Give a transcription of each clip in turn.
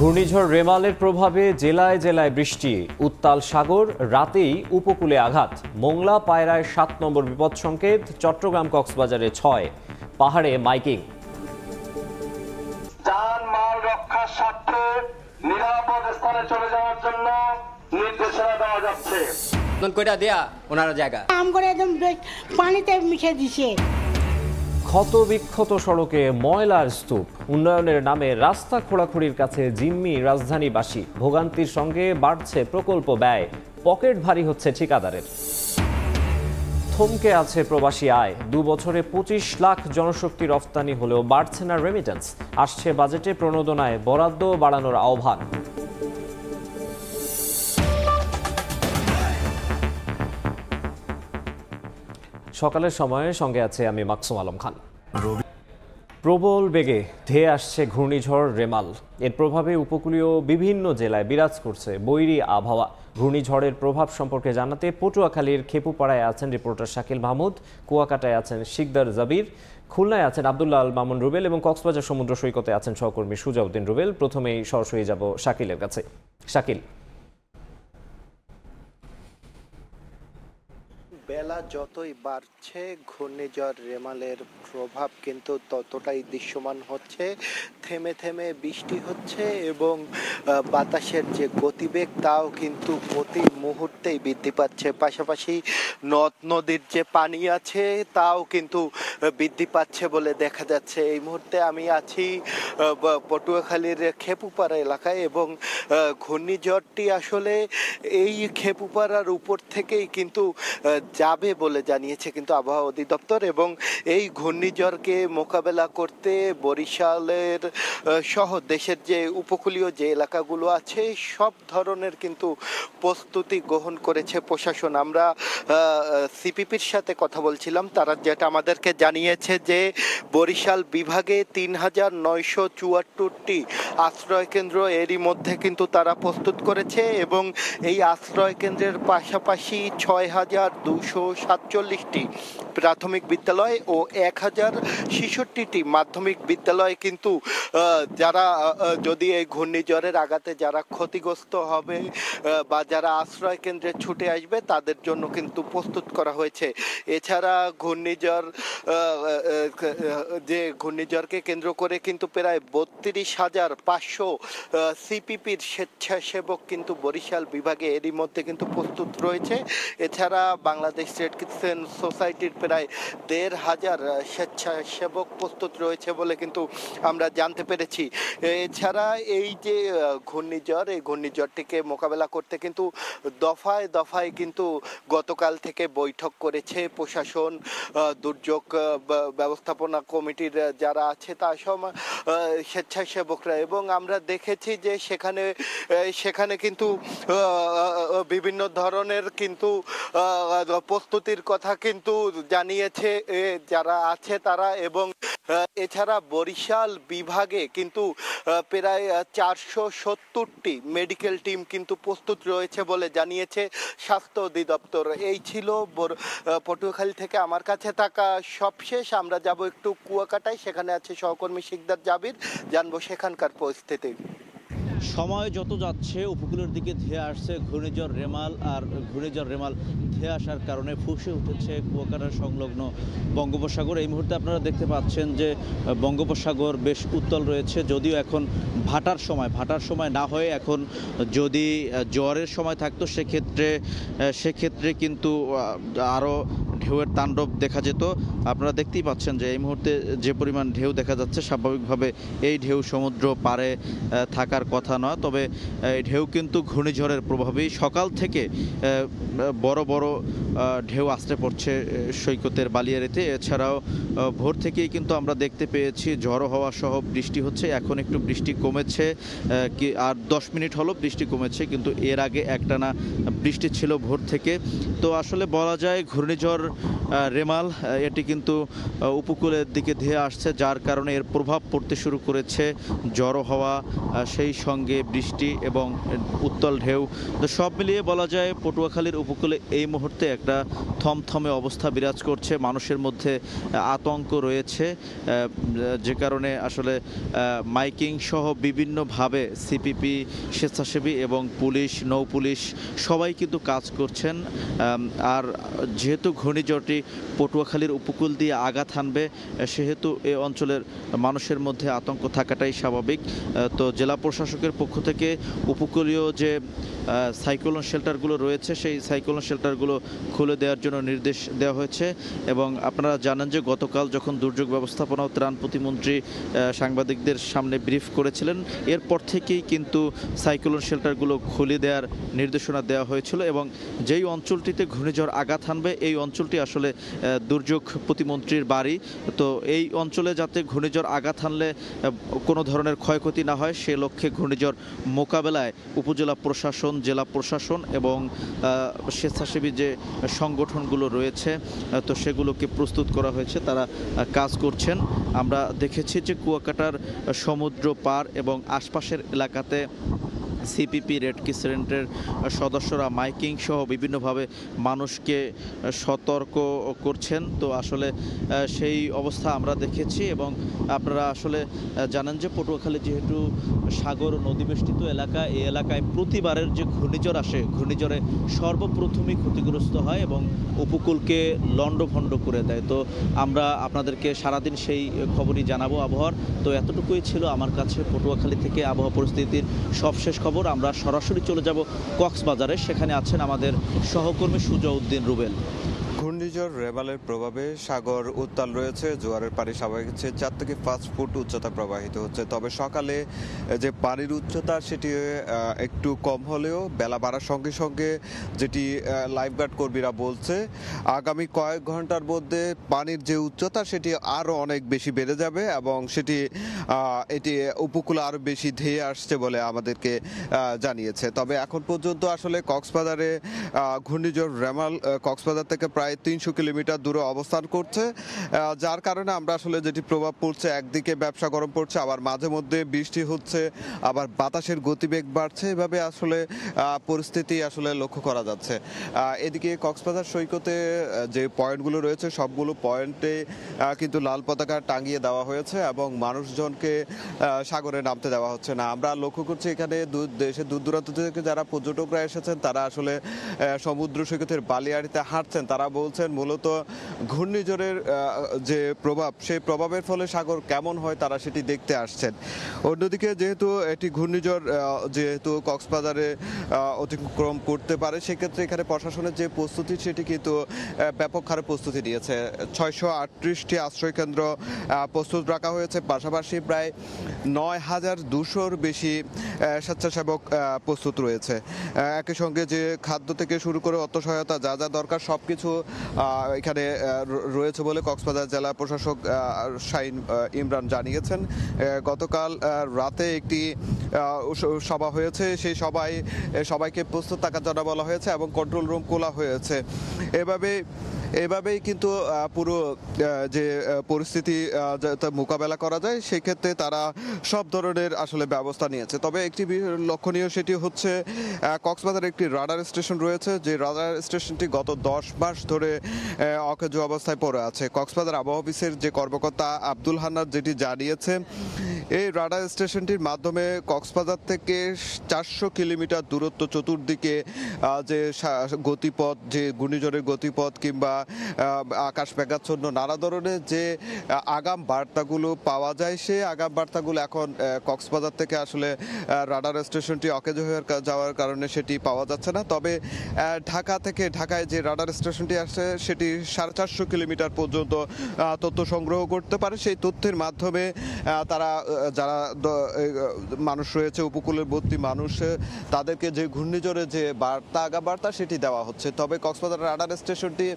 ঘূর্ণিঝড় রেমালের প্রভাবে জেলায় জেলায় বৃষ্টি, উত্তাল সাগর, রাতেই উপকূলে আঘাত। মোংলা পায়রায় 7 নম্বর বিপদ সংকেত, চট্টগ্রাম কক্সবাজারে 6, পাহাড়ে মাইকিং। যানমাল রক্ষার স্বার্থে নিরাপদ স্থানে চলে যাওয়ার জন্য নির্দেশনা দেওয়া যাচ্ছে। কয়টা দেয়া ওনারা জায়গা আম করে একদম পানিতে মিশে দিছে। ক্ষত বিক্ষত সড়কে ময়লার স্তূপ, উন্নয়নের নামে রাস্তা খোঁড়াখুড়ির কাছে জিম্মি রাজধানীবাসী। ভোগান্তির সঙ্গে বাড়ছে প্রকল্প ব্যয়, পকেট ভারী হচ্ছে ঠিকাদারের। থমকে আছে প্রবাসী আয়, 2 বছরে 25 লাখ জনশক্তি রফতানি হলেও বাড়ছে না রেমিটেন্স। আসছে বাজেটে প্রণোদনায় বরাদ্দ বাড়ানোর আহ্বান। সকালের সময়ে সঙ্গে আছে আমি মাকসুম আলম খান। প্রবল বেগে ধেয়ে আসছে ঘূর্ণিঝড় রেমাল। এর প্রভাবে উপকূলীয় বিভিন্ন জেলায় বিরাজ করছে বৈরী আবহাওয়া। ঘূর্ণিঝড়ের প্রভাব সম্পর্কে জানাতে পটুয়াখালীর খেপুপাড়ায় আছেন রিপোর্টার শাকিল মাহমুদ, কুয়াকাটায় আছেন শিকদার জাবির, খুলনায় আছেন আব্দুল্লাহ আল মামুন রুবেল এবং কক্সবাজার সমুদ্র সৈকতে আছেন সহকর্মী সুজাউদ্দিন রুবেল। প্রথমেই সরাসরি যাব শাকিলের কাছে। শাকিল, বেলা যতই বাড়ছে ঘূর্ণিঝড় রেমালের প্রভাব কিন্তু ততটাই দৃশ্যমান হচ্ছে। থেমে থেমে বৃষ্টি হচ্ছে এবং বাতাসের যে গতিবেগ তাও কিন্তু প্রতি মুহূর্তেই বৃদ্ধি পাচ্ছে। পাশাপাশি নদ নদীর যে পানি আছে তাও কিন্তু বৃদ্ধি পাচ্ছে বলে দেখা যাচ্ছে। এই মুহূর্তে আমি আছি পটুয়াখালীর খেপুপাড়া এলাকায় এবং ঘূর্ণিঝড়টি আসলে এই খেপুপাড়ার উপর থেকেই কিন্তু যাবে বলে জানিয়েছে কিন্তু আবহাওয়া অধিদপ্তর। এবং এই ঘূর্ণিঝড়কে মোকাবেলা করতে বরিশালের সহ দেশের যে উপকূলীয় যে এলাকাগুলো আছে সব ধরনের কিন্তু প্রস্তুতি গ্রহণ করেছে প্রশাসন। আমরা সিপিপির সাথে কথা বলছিলাম, তারা যেটা আমাদেরকে জানিয়েছে যে বরিশাল বিভাগে ৩,৯৭৪টি আশ্রয় কেন্দ্র এরই মধ্যে কিন্তু তারা প্রস্তুত করেছে এবং এই আশ্রয় কেন্দ্রের পাশাপাশি ৬,২৪৭টি প্রাথমিক বিদ্যালয় ও ১,০৬৬টি মাধ্যমিক বিদ্যালয় কিন্তু যারা যদি এই ঘূর্ণিঝড়ের আঘাতে যারা ক্ষতিগ্রস্ত হবে বা যারা আশ্রয় কেন্দ্রে ছুটে আসবে তাদের জন্য কিন্তু প্রস্তুত করা হয়েছে। এছাড়া ঘূর্ণিঝড়কে কেন্দ্র করে কিন্তু প্রায় ৩২,৫০০ সিপিপির স্বেচ্ছাসেবক কিন্তু বরিশাল বিভাগে এরই মধ্যে কিন্তু প্রস্তুত রয়েছে। এছাড়া বাংলাদেশ রেড ক্রিসেন্ট সোসাইটির প্রায় ১৫০০ স্বেচ্ছাসেবক প্রস্তুত রয়েছে বলে কিন্তু আমরা জানতে পেরেছি। এছাড়া এই যে ঘূর্ণিঝড়, এই ঘূর্ণিঝড়টিকে মোকাবেলা করতে কিন্তু দফায় দফায় কিন্তু গতকাল থেকে বৈঠক করেছে প্রশাসন, দুর্যোগ ব্যবস্থাপনা কমিটির যারা আছে তা সব স্বেচ্ছাসেবকরা। এবং আমরা দেখেছি যে সেখানে কিন্তু বিভিন্ন ধরনের কিন্তু প্রস্তুতির কথা কিন্তু জানিয়েছে যারা আছে তারা। এবং এছাড়া বরিশাল বিভাগে কিন্তু প্রায় ৪৭০টি মেডিকেল টিম কিন্তু প্রস্তুত রয়েছে বলে জানিয়েছে স্বাস্থ্য অধিদপ্তর। এই ছিল পটুয়াখালী থেকে আমার কাছে থাকা সবশেষ। আমরা যাব একটু কুয়াকাটায়, সেখানে আছে সহকর্মী শিকদার জাবির, জানবো সেখানকার পরিস্থিতি। সময় যত যাচ্ছে উপকূলের দিকে ধেয়ে আসছে ঘূর্ণিঝড় রেমাল, আর ঘূর্ণিঝড় রেমাল ধেয়ে আসার কারণে ফুঁসে উঠেছে কুয়াকাটার সংলগ্ন বঙ্গোপসাগর। এই মুহূর্তে আপনারা দেখতে পাচ্ছেন যে বঙ্গোপসাগর বেশ উত্তাল রয়েছে, যদিও এখন ভাটার সময় না হয়ে এখন যদি জ্বরের সময় থাকতো সেক্ষেত্রে কিন্তু আরও ঢেউয়ের তাণ্ডব দেখা যেত। আপনারা দেখতেই পাচ্ছেন যে এই মুহূর্তে যে পরিমাণ ঢেউ দেখা যাচ্ছে, স্বাভাবিকভাবে এই ঢেউ সমুদ্র পাড়ে থাকার কথা নয়। তবে এই ঢেউ কিন্তু ঘূর্ণিঝড়ের প্রভাবেই সকাল থেকে বড় বড় ঢেউ আসতে পড়ছে সৈকতের বালিয়াড়িতে। এছাড়াও ভোর থেকেই কিন্তু আমরা দেখতে পেয়েছি ঝড়ো হওয়া সহ বৃষ্টি হচ্ছে। এখন একটু বৃষ্টি কমেছে, আর 10 মিনিট হলো বৃষ্টি কমেছে, কিন্তু এর আগে একটানা বৃষ্টি ছিল ভোর থেকে। তো আসলে বলা যায় ঘূর্ণিঝড় রেমাল এটি কিন্তু উপকূলের দিকে ধেয়ে আসছে, যার কারণে এর প্রভাব পড়তে শুরু করেছে ঝড়ো হওয়া, সেই সঙ্গে বৃষ্টি এবং উত্তাল ঢেউ। তো সব মিলিয়ে বলা যায় পটুয়াখালীর উপকূলে এই মুহূর্তে একটা থমথমে অবস্থা বিরাজ করছে, মানুষের মধ্যে আতঙ্ক রয়েছে, যে কারণে আসলে মাইকিং সহ বিভিন্নভাবে সিপিপি, স্বেচ্ছাসেবী এবং পুলিশ, নৌ পুলিশ সবাই কিন্তু কাজ করছেন। আর যেহেতু ঘূর্ণিঝড়টি পটুয়াখালীর উপকূল দিয়ে আঘাত হানবে, সেহেতু এই অঞ্চলের মানুষের মধ্যে আতঙ্ক থাকাটাই স্বাভাবিক। তো জেলা প্রশাসকের পক্ষ থেকে উপকূলীয় যে সাইক্লোন শেল্টারগুলো রয়েছে সেই সাইক্লোন শেল্টারগুলো খুলে দেওয়ার জন্য নির্দেশ দেওয়া হয়েছে। এবং আপনারা জানেন যে গতকাল যখন দুর্যোগ ব্যবস্থাপনা ও ত্রাণ প্রতিমন্ত্রী সাংবাদিকদের সামনে ব্রিফ করেছিলেন, এরপর থেকেই কিন্তু সাইক্লোন শেল্টারগুলো খুলে দেওয়ার নির্দেশনা দেওয়া হয়েছিল। এবং যেই অঞ্চলটিতে ঘূর্ণিঝড় আঘাত হানবে এই অঞ্চলটি আসলে দুর্যোগ প্রতিমন্ত্রীর বাড়ি। তো এই অঞ্চলে যাতে ঘূর্ণিঝড় আঘাত হানলে কোনো ধরনের ক্ষয়ক্ষতি না হয় সে লক্ষ্যে ঘূর্ণিঝড় মোকাবেলায় উপজেলা প্রশাসন, জেলা প্রশাসন এবং স্বেচ্ছাসেবী যে সংগঠনগুলো রয়েছে তো সেগুলোকে প্রস্তুত করা হয়েছে, তারা কাজ করছেন। আমরা দেখেছি যে কুয়াকাটার সমুদ্র পার এবং আশপাশের এলাকাতে সিপিপি, রেড ক্রিসেন্টের সদস্যরা মাইকিং সহ বিভিন্নভাবে মানুষকে সতর্ক করছেন। তো আসলে সেই অবস্থা আমরা দেখেছি। এবং আপনারা আসলে জানেন যে পটুয়াখালী যেহেতু সাগর নদীবেষ্টিত এলাকা, এই এলাকায় প্রতিবারের যে ঘূর্ণিঝড় আসে, ঘূর্ণিঝড়ে সর্বপ্রথমই ক্ষতিগ্রস্ত হয় এবং উপকূলকে লণ্ডভণ্ড করে দেয়। তো আমরা আপনাদেরকে সারাদিন সেই খবরই জানাবো আবহাওয়ার। তো এতটুকুই ছিল আমার কাছে পটুয়াখালী থেকে আবহাওয়া পরিস্থিতির সবশেষ খবর। আমরা সরাসরি চলে যাব কক্সবাজারে, সেখানে আছেন আমাদের সহকর্মী সুজাউদ্দিন রুবেল। ঘূর্ণিঝড় রেমালের প্রভাবে সাগর উত্তাল রয়েছে, জোয়ারের পানি স্বাভাবিক হচ্ছে, 4 থেকে 5 ফুট উচ্চতা প্রবাহিত হচ্ছে। তবে সকালে যে পানির উচ্চতা সেটি একটু কম হলেও বেলা বাড়ার সঙ্গে সঙ্গে যেটি লাইফগার্ড কর্মীরা বলছে, আগামী কয়েক ঘন্টার মধ্যে পানির যে উচ্চতা সেটি আরও অনেক বেশি বেড়ে যাবে এবং এটি উপকূলে আরও বেশি ধেয়ে আসছে বলে আমাদেরকে জানিয়েছে। তবে এখন পর্যন্ত আসলে কক্সবাজারে ঘূর্ণিঝড় রেমাল কক্সবাজার থেকে প্রায় 300 কিলোমিটার দূরে অবস্থান করছে, যার কারণে আমরা আসলে যেটি প্রভাব পড়ছে, একদিকে ব্যবসা গরম পড়ছে, আবার মাঝে মধ্যে বৃষ্টি হচ্ছে, আবার বাতাসের গতিবেগ বাড়ছে, এভাবে আসলে পরিস্থিতি আসলে লক্ষ্য করা যাচ্ছে। এদিকে কক্সবাজার সৈকতে যে পয়েন্টগুলো রয়েছে সবগুলো পয়েন্টে কিন্তু লাল পতাকা টাঙিয়ে দেওয়া হয়েছে এবং মানুষজনকে সাগরে নামতে দেওয়া হচ্ছে না। আমরা লক্ষ্য করছি এখানে দেশের দূর দূরান্ত থেকে যারা পর্যটকরা এসেছেন তারা আসলে সমুদ্র সৈকতের বালিয়াড়িতে হাঁটছেন, তারা বলছেন মূলত ঘূর্ণিঝড়ের যে প্রভাব, সেই প্রভাবের ফলে সাগর কেমন হয় তারা সেটি দেখতে আসছেন। অন্যদিকে যেহেতু এটি ঘূর্ণিঝড় যেহেতু কক্সবাজারে অতিক্রম করতে পারে, সেক্ষেত্রে এখানে প্রশাসনের যে প্রস্তুতি সেটি কিন্তু ব্যাপক হারে প্রস্তুতি নিয়েছে। 638টি আশ্রয়কেন্দ্র প্রস্তুত রাখা হয়েছে, পাশাপাশি প্রায় 9200-র বেশি স্বেচ্ছাসেবক প্রস্তুত রয়েছে। একই সঙ্গে যে খাদ্য থেকে শুরু করে অর্থ সহায়তা যা যা দরকার সবকিছু এখানে রয়েছে বলে কক্সবাজার জেলা প্রশাসক শাহিন ইমরান জানিয়েছেন। গতকাল রাতে একটি সভা হয়েছে, সেই সবাইকে প্রস্তুত থাকার জন্য বলা হয়েছে এবং কন্ট্রোল রুম খোলা হয়েছে। এভাবেই কিন্তু পুরো যে পরিস্থিতি মোকাবেলা করা যায় সেক্ষেত্রে তারা সব ধরনের আসলে ব্যবস্থা নিয়েছে। তবে একটি লক্ষণীয় সেটি হচ্ছে কক্সবাজারে একটি রাডার স্টেশন রয়েছে, যে রাডার স্টেশনটি গত 10 মাস ধরে অকেজো অবস্থায় পড়ে আছে। কক্সবাজার আবহাওয়া অফিসের যে কর্মকর্তা আব্দুল হান্নান যেটি জানিয়েছে, এই রাডার স্টেশনটির মাধ্যমে কক্সবাজার থেকে 400 কিলোমিটার দূরত্ব চতুর্দিকে যে গতিপথ, যে ঘূর্ণিঝড়ের গতিপথ কিংবা আকাশ মেঘাচ্ছন্ন নানা ধরনের যে আগাম বার্তাগুলো পাওয়া যায়, সেই আগাম বার্তাগুলো এখন কক্সবাজার থেকে আসলে রাডার স্টেশনটি অকেজো হয়ে যাওয়ার কারণে সেটি পাওয়া যাচ্ছে না। তবে ঢাকায় যে রাডার স্টেশনটি আছে সেটি 450 কিলোমিটার পর্যন্ত তথ্য সংগ্রহ করতে পারে। সেই তথ্যের মাধ্যমে তারা যারা মানুষ রয়েছে, উপকূলবর্তী মানুষ, তাদেরকে যে ঘূর্ণিঝড়ে যে আগাম বার্তা সেটি দেওয়া হচ্ছে। তবে কক্সবাজার রাডার স্টেশনটি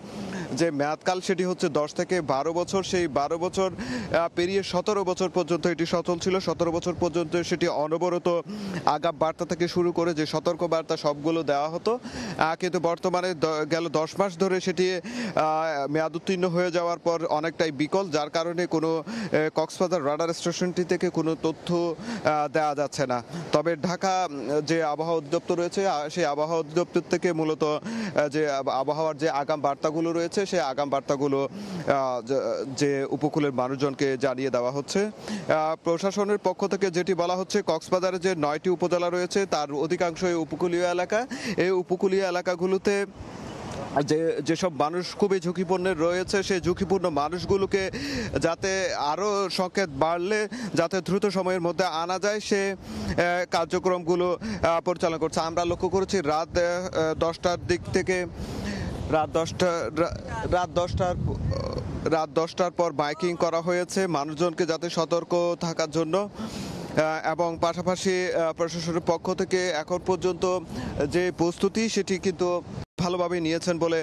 যে মেয়াদকাল সেটি হচ্ছে 10 থেকে 12 বছর। সেই 12 বছর পেরিয়ে 17 বছর পর্যন্ত এটি সচল ছিল। 17 বছর পর্যন্ত সেটি অনবরত আগাম বার্তা থেকে শুরু করে যে সতর্ক বার্তা সবগুলো দেওয়া হতো, কিন্তু বর্তমানে গেল 10 মাস ধরে সেটি মেয়াদ উত্তীর্ণ হয়ে যাওয়ার পর অনেকটাই বিকল, যার কারণে কোনো কক্সবাজার রাডার স্টেশনটি থেকে কোনো তথ্য দেওয়া যাচ্ছে না। তবে ঢাকা যে আবহাওয়া অধিদপ্তর রয়েছে সেই আবহাওয়া অধিদপ্তর থেকে মূলত যে আবহাওয়ার যে আগাম বার্তাগুলো রয়েছে সেই আগাম বার্তাগুলো যে উপকূলের মানুষজনকে জানিয়ে দেওয়া হচ্ছে। প্রশাসনের পক্ষ থেকে যেটি বলা হচ্ছে, কক্সবাজারে যে 9টি উপজেলা রয়েছে তার অধিকাংশই উপকূলীয় এলাকা। এই উপকূলীয় এলাকাগুলোতে যেসব মানুষ খুবই ঝুঁকিপূর্ণের রয়েছে, সেই ঝুঁকিপূর্ণ মানুষগুলোকে যাতে আরও সংকেত বাড়লে যাতে দ্রুত সময়ের মধ্যে আনা যায় সে কার্যক্রমগুলো পরিচালনা করছে। আমরা লক্ষ্য করেছি রাত 10টার দিক থেকে রাত 10টার পর মাইকিং করা হয়েছে মানুষজনকে যাতে সতর্ক থাকার জন্য, এবং পাশাপাশি প্রশাসনের পক্ষ থেকে এখন পর্যন্ত যে প্রস্তুতি সেটি কিন্তু ভালোভাবে নিয়েছেন বলে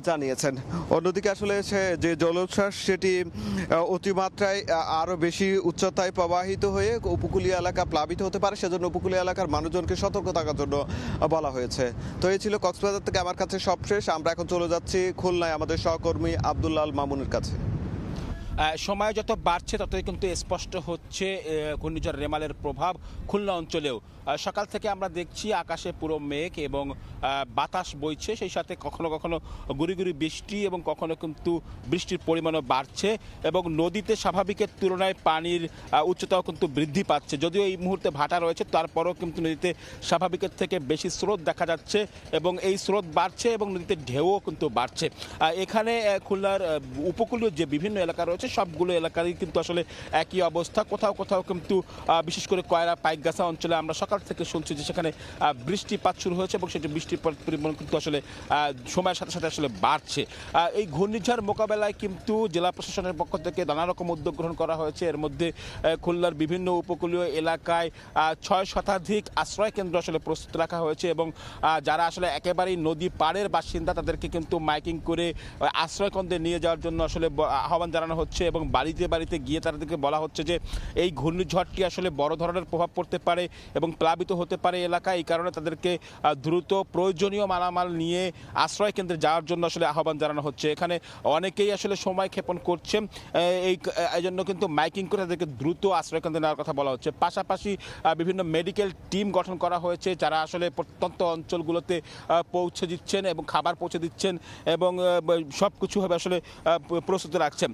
জানিয়েছেন। অন্যদিকে আসলে যে জলোচ্ছ্বাস সেটি অতিমাত্রায় আরও বেশি উচ্চতায় প্রবাহিত হয়ে উপকূলীয় এলাকা প্লাবিত হতে পারে, সেজন্য উপকূলীয় এলাকার মানুষজনকে সতর্ক থাকার জন্য বলা হয়েছে। তো এই ছিল কক্সবাজার থেকে আমার কাছে সবশেষ। আমরা এখন চলে যাচ্ছি খুলনায় আমাদের সহকর্মী আব্দুল্লাহ আল মামুনের কাছে। সময় যত বাড়ছে ততই কিন্তু স্পষ্ট হচ্ছে ঘূর্ণিঝড় রেমালের প্রভাব খুলনা অঞ্চলেও। সকাল থেকে আমরা দেখছি আকাশে পুরো মেঘ এবং বাতাস বইছে, সেই সাথে কখনো কখনো গুড়ি গুড়ি বৃষ্টি এবং কখনো কিন্তু বৃষ্টির পরিমাণও বাড়ছে এবং নদীতে স্বাভাবিকের তুলনায় পানির উচ্চতাও কিন্তু বৃদ্ধি পাচ্ছে। যদিও এই মুহূর্তে ভাটা রয়েছে, তারপরেও কিন্তু নদীতে স্বাভাবিকের থেকে বেশি স্রোত দেখা যাচ্ছে এবং এই স্রোত বাড়ছে এবং নদীতে ঢেউও কিন্তু বাড়ছে। এখানে খুলনার উপকূলীয় যে বিভিন্ন এলাকা রয়েছে সবগুলো এলাকারই কিন্তু আসলে একই অবস্থা। কোথাও কোথাও কিন্তু বিশেষ করে কয়রা পাইকগাছা অঞ্চলে আমরা সকাল থেকে শুনছি যে সেখানে বৃষ্টিপাত শুরু হয়েছে এবং সেটি বৃষ্টির পরিমাণ কিন্তু আসলে সময়ের সাথে সাথে আসলে বাড়ছে। এই ঘূর্ণিঝড় মোকাবেলায় কিন্তু জেলা প্রশাসনের পক্ষ থেকে নানা রকম উদ্যোগ গ্রহণ করা হয়েছে। এর মধ্যে খুলনার বিভিন্ন উপকূলীয় এলাকায় 6 শতাধিক আশ্রয় কেন্দ্র আসলে প্রস্তুত রাখা হয়েছে এবং যারা আসলে একেবারেই নদী পাড়ের বাসিন্দা তাদেরকে কিন্তু মাইকিং করে আশ্রয় কেন্দ্রে নিয়ে যাওয়ার জন্য আসলে আহ্বান জানানো হচ্ছে এবং বাড়িতে বাড়িতে গিয়ে তাদেরকে বলা হচ্ছে যে এই ঘূর্ণিঝড়টি আসলে বড় ধরনের প্রভাব পড়তে পারে এবং প্লাবিত হতে পারে এলাকা। এই কারণে তাদেরকে দ্রুত প্রয়োজনীয় মালামাল নিয়ে আশ্রয় কেন্দ্রে যাওয়ার জন্য আসলে আহ্বান জানানো হচ্ছে। এখানে অনেকেই আসলে সময় ক্ষেপণ করছে, এই জন্য কিন্তু মাইকিং করে তাদেরকে দ্রুত আশ্রয় কেন্দ্রে নেওয়ার কথা বলা হচ্ছে। পাশাপাশি বিভিন্ন মেডিকেল টিম গঠন করা হয়েছে যারা আসলে প্রত্যন্ত অঞ্চলগুলোতে পৌঁছে দিচ্ছেন এবং খাবার পৌঁছে দিচ্ছেন এবং সব কিছুভাবে আসলে প্রস্তুত রাখছেন।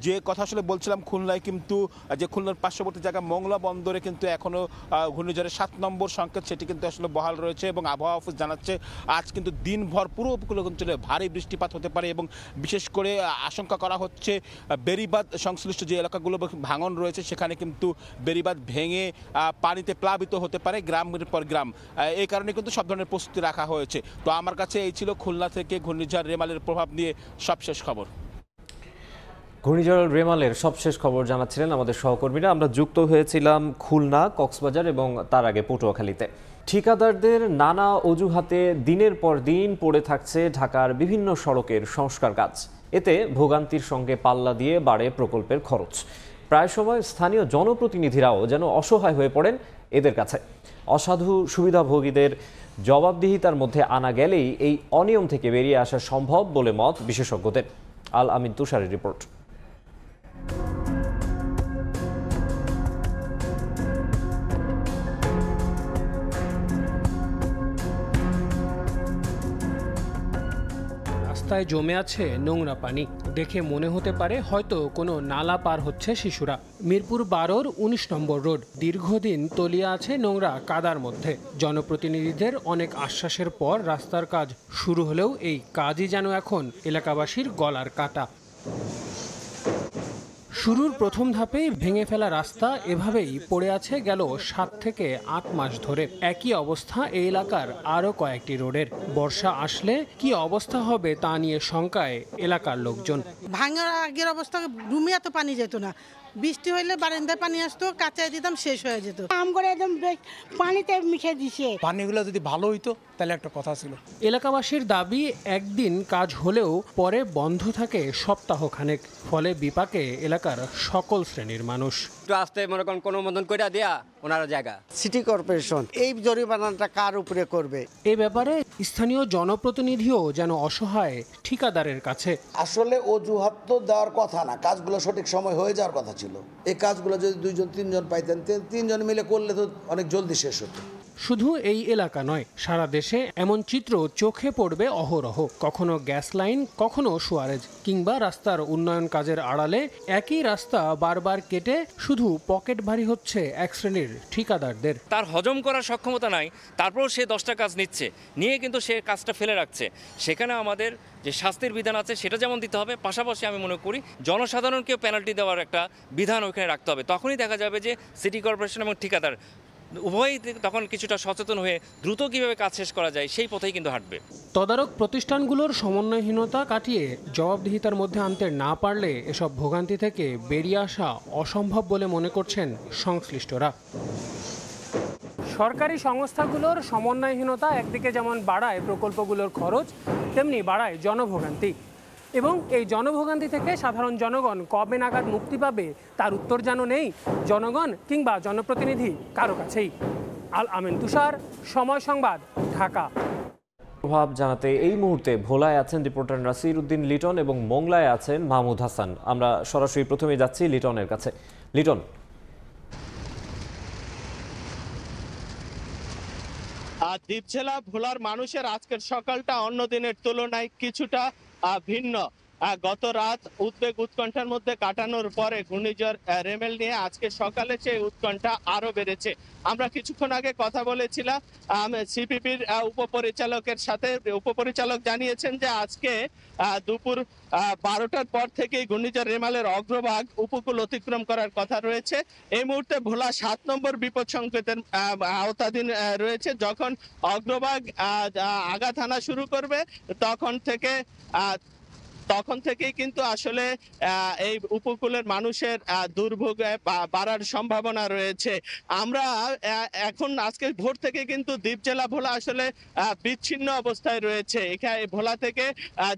যে কথা আসলে বলছিলাম, খুলনায় কিন্তু যে খুলনার পার্শ্ববর্তী জায়গা মংলা বন্দরে কিন্তু এখনও ঘূর্ণিঝড়ের 7 নম্বর সংকেত সেটি কিন্তু আসলে বহাল রয়েছে এবং আবহাওয়া অফিস জানাচ্ছে আজ কিন্তু দিনভর পুরো উপকূল অঞ্চলে ভারী বৃষ্টিপাত হতে পারে এবং বিশেষ করে আশঙ্কা করা হচ্ছে বেড়িবাঁধ সংশ্লিষ্ট যে এলাকাগুলো ভাঙন রয়েছে সেখানে কিন্তু বেড়িবাঁধ ভেঙে পানিতে প্লাবিত হতে পারে গ্রামের পর গ্রাম। এই কারণে কিন্তু সব ধরনের প্রস্তুতি রাখা হয়েছে। তো আমার কাছে এই ছিল খুলনা থেকে ঘূর্ণিঝড় রেমালের প্রভাব নিয়ে সবশেষ খবর। ঘূর্ণিঝড় রেমালের সবশেষ খবর জানাচ্ছিলেন আমাদের সহকর্মীরা। আমরা যুক্ত হয়েছিলাম খুলনা, কক্সবাজার এবং তার আগে পটুয়াখালীতে। ঠিকাদারদের নানা অজুহাতে দিনের পর দিন পড়ে থাকছে ঢাকার বিভিন্ন সড়কের সংস্কার কাজ। এতে ভোগান্তির সঙ্গে পাল্লা দিয়ে বাড়ে প্রকল্পের খরচ। প্রায় সময় স্থানীয় জনপ্রতিনিধিরাও যেন অসহায় হয়ে পড়েন এদের কাছে। অসাধু সুবিধাভোগীদের জবাবদিহিতার মধ্যে আনা গেলেই এই অনিয়ম থেকে বেরিয়ে আসা সম্ভব বলে মত বিশেষজ্ঞদের। আল আমিন তুষারের রিপোর্ট। রাস্তায় জমে আছে নোংরা পানি, দেখে মনে হতে পারে হয়তো কোনো নালা পার হচ্ছে শিশুরা। মিরপুর 12-র 19 নম্বর রোড দীর্ঘদিন তলিয়ে আছে নোংরা কাদার মধ্যে। জনপ্রতিনিধিদের অনেক আশ্বাসের পর রাস্তার কাজ শুরু হলেও এই কাজই যেন এখন এলাকাবাসীর গলার কাটা। শুরুর প্রথম ধাপেই ভেঙে ফেলা রাস্তা এভাবেই পড়ে আছে গেল 7 থেকে 8 মাস ধরে। একই অবস্থা এই এলাকার আরও কয়েকটি রোডের। বর্ষা আসলে কি অবস্থা হবে তা নিয়ে শঙ্কায় এলাকার লোকজন। ভাঙার আগের অবস্থা রুমে এত পানি যেত না, বৃষ্টি হইলে বারান্দায় পানি আসতো, কাঁচায় দিতাম, শেষ হয়ে যেত। আম করে একদম পানিতে মিশে দিছে। পানিগুলো যদি ভালো হইতো তাহলে একটা কথা ছিল। এলাকাবাসীর দাবি, একদিন কাজ হলেও পরে বন্ধ থাকে সপ্তাহখানেক, ফলে বিপাকে এলাকার সকল শ্রেণীর মানুষ। একটু আসতে মনে করেন কোনো মতন করে দেয়া ওনারা জায়গা। সিটি কর্পোরেশন এই জরিমানাটা কার উপরে করবে? এ ব্যাপারে স্থানীয় জনপ্রতিনিধিও যেন অসহায় ঠিকাদারের কাছে। আসলে অজুহাত তো দেওয়ার কথা না, কাজগুলো সঠিক সময় হয়ে যাওয়ার কথা ছিল। এই কাজগুলো যদি 2-3 জন পাইতেন, 3 জন মিলে করলে তো অনেক জলদি শেষ হতো। শুধু এই এলাকা নয়, সারা দেশে এমন চিত্র চোখে পড়বে অহরহ। কখনো গ্যাস লাইন, কখনো সুয়ারেজ, কিংবা রাস্তার উন্নয়ন কাজের আড়ালে একই রাস্তা বারবার কেটে শুধু পকেট ভারী হচ্ছে এক শ্রেণীর ঠিকাদারদের। তার হজম করার সক্ষমতা নাই, তারপরেও সে 10টা কাজ নিচ্ছে, নিয়ে কিন্তু সে কাজটা ফেলে রাখছে। সেখানে আমাদের যে শাস্তির বিধান আছে সেটা যেমন দিতে হবে, পাশাপাশি আমি মনে করি জনসাধারণকেও পেনাল্টি দেওয়ার একটা বিধান ওখানে রাখতে হবে। তখনই দেখা যাবে যে সিটি কর্পোরেশন এবং ঠিকাদার উভয়ই তখন কিছুটা সচেতন হয়ে দ্রুত কিভাবে কাজ শেষ করা যায় সেই পথেই কিন্তু হাঁটবে। তদারক প্রতিষ্ঠানগুলোর সমন্বয়হীনতা কাটিয়ে জবাবদিহিতার মধ্যে আনতে না পারলে এসব ভোগান্তি থেকে বেরিয়ে আসা অসম্ভব বলে মনে করছেন সংশ্লিষ্টরা। সরকারি সংস্থাগুলোর সমন্বয়হীনতা একদিকে যেমন বাড়ায় প্রকল্পগুলোর খরচ, তেমনি বাড়ায় জনভোগান্তি। এবং এই জনভোগান্তি থেকে সাধারণ জনগণ কবে নাগাদ মুক্তি পাবে তার উত্তর যেন নেই জনগণ কিংবা জনপ্রতিনিধি কারো কাছেই। আল আমিন তুষার, সময় সংবাদ, ঢাকা। প্রভাব জানাতে এই মুহূর্তে ভোলায় আছেন রিপোর্টার নাসির উদ্দিন লিটন এবং মোংলায় আছেন মাহমুদ হাসান। আমরা সরাসরি প্রথমে যাচ্ছি লিটনের কাছে। লিটন, দ্বীপ জেলা ভোলার মানুষের আজকের সকালটা অন্য দিনের তুলনায় কিছুটা ভিন্ন। গত রাত উদ্বেগ উৎকণ্ঠার মধ্যে কাটানোর পরে ঘূর্ণিঝড় রেমেল নিয়ে আজকে সকালে সেই উৎকণ্ঠা আরো বেড়েছে। আমরা কিছুক্ষণ আগে কথা বলেছিলাম সিপিপির উপপরিচালকের সাথে। উপপরিচালক জানিয়েছেন যে আজকে দুপুর 12টার পর থেকেই ঘূর্ণিঝড় রেমালের অগ্রভাগ উপকূল অতিক্রম করার কথা রয়েছে। এই মুহূর্তে ভোলা 7 নম্বর বিপদ সংকেতের আওতাধীন রয়েছে। যখন অগ্রভাগ আঘাত হানা শুরু করবে তখন থেকেই কিন্তু আসলে এই উপকূলের মানুষের দুর্ভোগ বাড়ার সম্ভাবনা রয়েছে। আমরা এখন আজকে ভোর থেকে কিন্তু দ্বীপ জেলা ভোলা আসলে বিচ্ছিন্ন অবস্থায় রয়েছে। এখানে ভোলা থেকে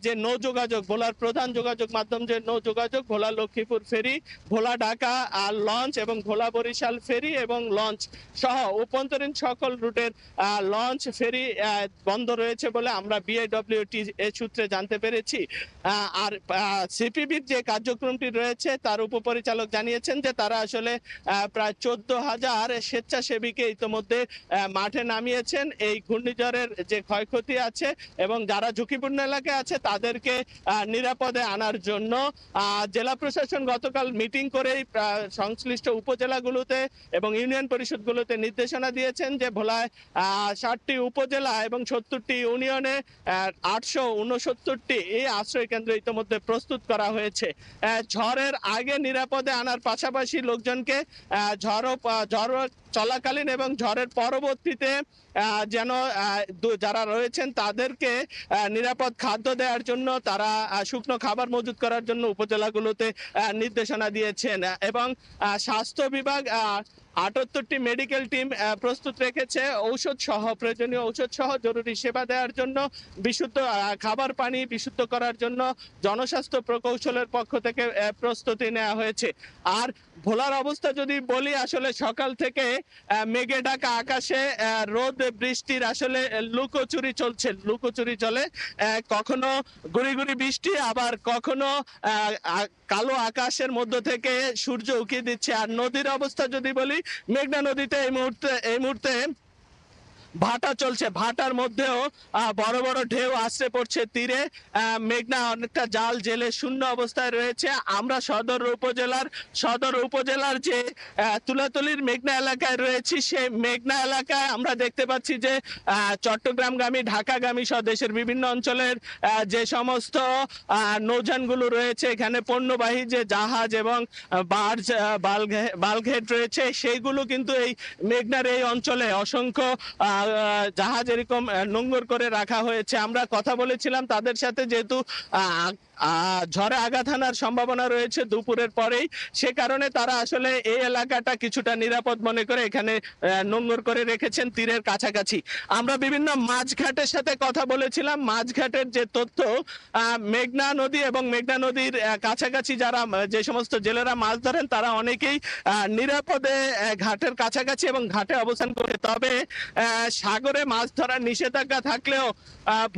যে নৌ যোগাযোগ, ভোলার প্রধান যোগাযোগ মাধ্যম যে নৌ যোগাযোগ, ভোলা লক্ষ্মীপুর ফেরি, ভোলা ঢাকা লঞ্চ এবং ভোলা বরিশাল ফেরি এবং লঞ্চ সহ অভ্যন্তরীণ সকল রুটের লঞ্চ ফেরি বন্ধ রয়েছে বলে আমরা বিআইডব্লিউটি সূত্রে জানতে পেরেছি। আর সিপিবির যে কার্যক্রমটি রয়েছে তার উপপরিচালক জানিয়েছেন যে তারা আসলে প্রায় 14,000 স্বেচ্ছাসেবীকে ইতিমধ্যে মাঠে নামিয়েছেন এই ঘূর্ণিঝড়ের যে ক্ষয়ক্ষতি আছে এবং যারা ঝুঁকিপূর্ণ এলাকায় আছে তাদেরকে নিরাপদে আনার জন্য। জেলা প্রশাসন গতকাল মিটিং করে সংশ্লিষ্ট উপজেলাগুলোতে এবং ইউনিয়ন পরিষদগুলোতে নির্দেশনা দিয়েছেন যে ভোলায় 60টি উপজেলা এবং 70টি ইউনিয়নে 869টি এই আশ্রয় কেন্দ্র ইতিমধ্যে প্রস্তুত করা হয়েছে। ঝড়ের আগে নিরাপদে আনার পাশাপাশি লোকজনকে ঝড় চলাকালীন এবং ঝড়ের পরবর্তীতে যেন যারা রয়েছেন তাদেরকে নিরাপদ খাদ্য দেওয়ার জন্য তারা শুকনো খাবার মজুত করার জন্য উপজেলাগুলোতে নির্দেশনা দিয়েছেন। এবং স্বাস্থ্য বিভাগ 78টি মেডিকেল টিম প্রস্তুত রেখেছে ঔষধ সহ, প্রয়োজনীয় ঔষধ সহ জরুরি সেবা দেওয়ার জন্য, বিশুদ্ধ খাবার পানি বিশুদ্ধ করার জন্য জনস্বাস্থ্য প্রকৌশলের পক্ষ থেকে প্রস্তুতি নেওয়া হয়েছে। আর ভোলার অবস্থা যদি বলি, আসলে সকাল থেকে মেঘে ঢাকা আকাশে রোদ বৃষ্টির আসলে লুকোচুরি চলে। কখনো গুড়ি গুড়ি বৃষ্টি, আবার কখনো কালো আকাশের মধ্য থেকে সূর্য উঁকি দিচ্ছে। আর নদীর অবস্থা যদি বলি, মেঘনা নদীতে এই মুহূর্তে ভাটা চলছে। ভাটার মধ্যেও বড় বড় ঢেউ আছড়ে পড়ছে তীরে। মেঘনা অনেকটা জাল জেলে শূন্য অবস্থায় রয়েছে। আমরা সদর উপজেলার যে তুলাতলির মেঘনা এলাকায় রয়েছি, সেই মেঘনা এলাকায় আমরা দেখতে পাচ্ছি যে চট্টগ্রামগামী, ঢাকাগামী সহ দেশের বিভিন্ন অঞ্চলের যে সমস্ত নৌযানগুলো রয়েছে, এখানে পণ্যবাহী যে জাহাজ এবং বাল্কহেড রয়েছে, সেইগুলো কিন্তু এই মেঘনার এই অঞ্চলে অসংখ্য জাহাজ এরকম নোঙর করে রাখা হয়েছে। আমরা কথা বলেছিলাম তাদের সাথে, যেহেতু ঝড়ে আঘাত হানার সম্ভাবনা রয়েছে দুপুরের পরেই, সে কারণে তারা আসলে এই এলাকাটা কিছুটা নিরাপদ মনে করে এখানে নোঙর করে রেখেছেন তীরের কাছাকাছি। আমরা বিভিন্ন মাছঘাটের সাথে কথা বলেছিলাম। মাছঘাটের যে তথ্য, মেঘনা নদী এবং মেঘনা নদীর কাছাকাছি যারা যে সমস্ত জেলেরা মাছ ধরেন তারা অনেকেই নিরাপদে ঘাটের কাছাকাছি এবং ঘাটে অবস্থান করে। তবে সাগরে মাছ ধরার নিষেধাজ্ঞা থাকলেও